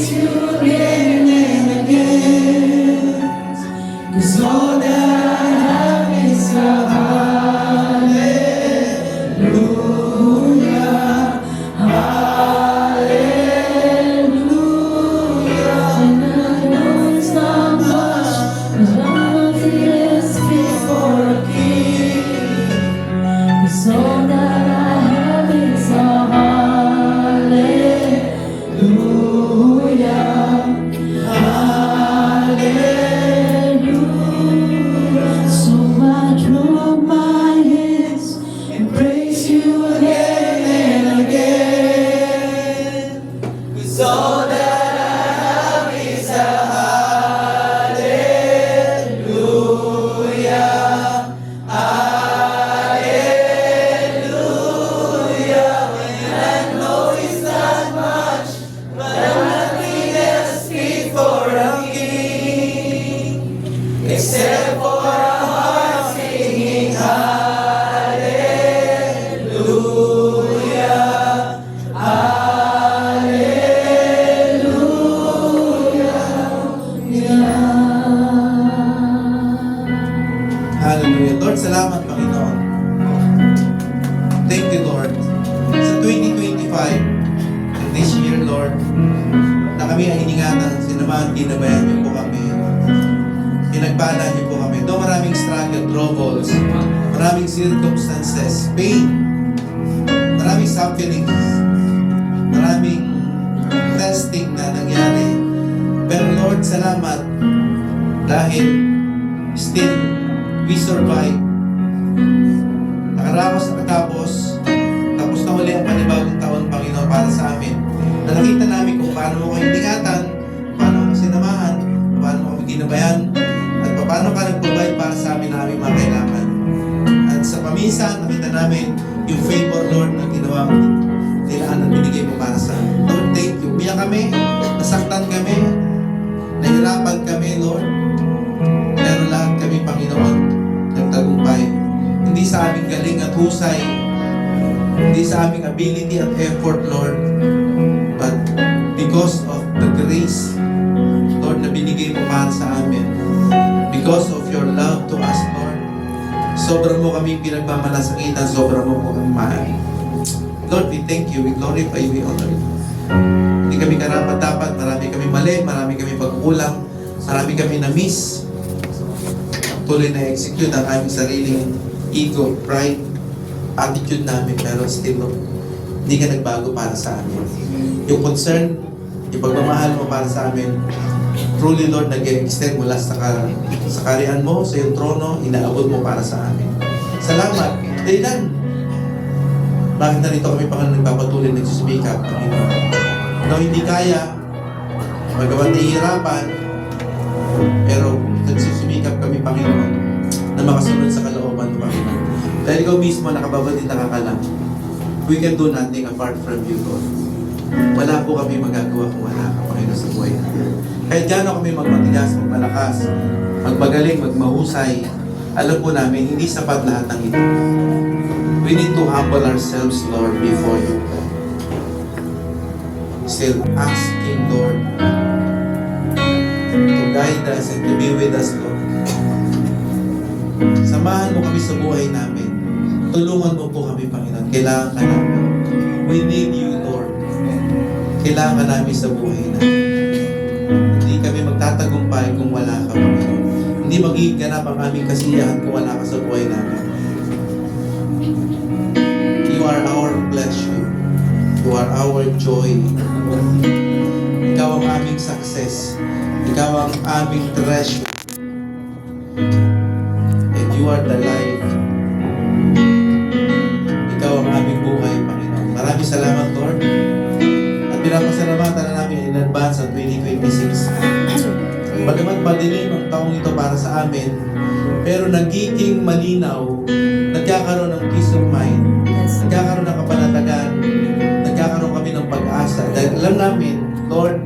praise you again and again. 'Cause all that I have is a hallelujah, hallelujah. And I know it's not much, but nothing is fit for a king. 'Cause all that I have is a hallelujah, hallelujah. So I throw up my hands and praise you again and again. 'Cause all that I have is a hallelujah, hallelujah. And I know it's not much, but nothing else fit for a king, except for a heart singing hallelujah, hallelujah. Hallelujah. Lord, salamat, Panginoon. Thank you, Lord. Sa 2025, and this year, Lord, na kami ay iningatan, sinamahan, ginabayan niyo po kami. Pinagpala niyo po kami. Though maraming struggle, troubles, maraming circumstances, pain, maraming sufferings, maraming testing na nangyari. Pero Lord, salamat dahil still we survive. Nakaraos na katapos, tapos na huli ang panibagong taon, Panginoon, para sa amin. Na nakita namin kung paano mo kayo ingatan, paano mo sinamahan, paano mo kami ginabayan, at paano ka nag-provide para sa amin na aming mga kailangan. At sa paminsan, nakita namin yung favor, Lord, na ginawa mo, nilaan at binigay mo para sa amin. Lord, thank you. Umiyak kami, nasaktan kami, nahirapan kami, Lord. Pero lahat kami, Panginoon, nagtagumpay. Hindi sa aming galing at husay, hindi sa aming ability at effort, Lord, but because of the grace, Lord, na binigay mo para sa amin. Because of your love to us, Lord. Sobrang mo kami pinagmamalasakitan, sobrang mo kami mahal. Lord, we thank you, we glorify you, we honor you. Hindi kami karapat-dapat, marami kami mali, marami kami pagkulang, marami kami na-miss. Tuloy na execute ang aming sariling ego, pride, attitude namin, pero still, Lord, hindi ka nagbago para sa amin. Yung concern, yung pagmamahal mo para sa amin, truly, Lord, nag-extend mula sa karian mo, sa iyong trono, inaabot mo para sa amin. Salamat. Dahilan. Bakit narito kami, Panginoon, nagpapatuloy, nagsusumikap, Panginoon? No, hindi kaya, magawa nahihirapan, pero nagsusumikap kami, Panginoon, na makasunod sa kalooban mo, Panginoon. Dahil ikaw mismo nakababa din nakakalam. We can do nothing apart from you, Lord. Wala po kami magagawa kung wala ka, Panginoon, sa buhay natin. Kahit gaano kami magmatigas, magmalakas, magmagaling, magmahusay, alam po namin, hindi sapat lahat ng ito. We need to humble ourselves, Lord, before you. Still asking, Lord, to guide us and to be with us, Lord. Samahan mo kami sa buhay namin. Tulungan mo po kami, Panginoon. Kailangan ka namin. We need you, Lord. Kailangan ka namin sa buhay namin. Hindi kami magtatagumpay kung wala ka, Panginoon. Hindi magiging ganap ang aming kasiyahan kung wala ka sa buhay namin. You are our pleasure. You are our joy. Ikaw ang aming success. Ikaw ang aming treasure. And you are the life. Ikaw ang aming buhay, Panginoon. Maraming salamat, Lord. At pinapasalamatan na namin in advance ang 2026. Bagamat madilim ang taong ito para sa amin, pero nagiging malinaw, nagkakaroon ng peace of mind, nagkakaroon ng kapanatagan, nagkakaroon kami ng pag-asa. Dahil alam namin, Lord,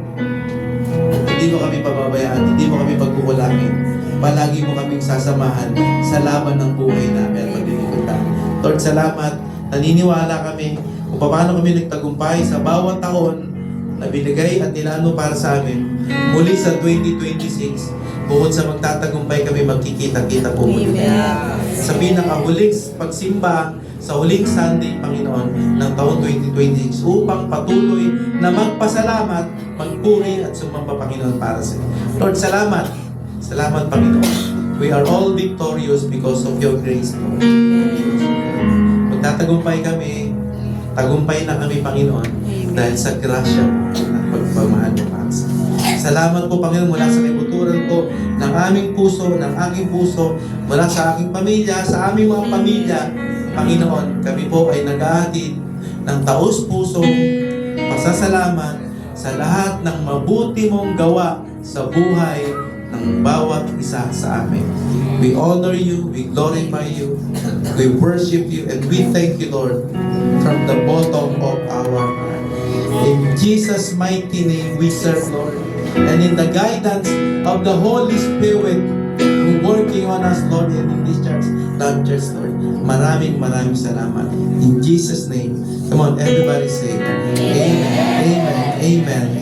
hindi mo kami pababayaan, hindi mo kami pagkukulangin. Palagi mo kaming sasamahan sa laban ng buhay namin at paglilingkod namin. Lord, salamat. Naniniwala kami kung paano kami nagtagumpay sa bawat taon na binigay at nilano para sa amin. Muli sa 2026, bukod sa magtatagumpay kami, magkikita-kita po muli. Sa pinakahuling pagsimba, sa huling Sunday, Panginoon, ng taon 2026, upang patuloy na magpasalamat, magpuri at sumamba, Panginoon, para sa iyo. Lord, salamat. Salamat, Panginoon. We are all victorious because of your grace, Lord. Magtatagumpay kami, tagumpay na kami, Panginoon, dahil sa grasya mo at pagpamahal mo para sa amin. Salamat po, Panginoon, mula sa kaibuturan ko ng aming puso, ng aking puso, mula sa aking pamilya, sa aming mga pamilya, Panginoon, kami po ay nag-aatid ng taos-pusong pasasalamat sa lahat ng mabuti mong gawa sa buhay ng bawat isa sa amin. We honor you, we glorify you, we worship you, and we thank you, Lord, from the bottom of our heart. In Jesus' mighty name we serve, Lord, and in the guidance of the Holy Spirit who working on us, Lord, and in this church, Love Church, Lord. Maraming salamat. In Jesus' name. Come on, everybody say, Amen, Amen, Amen.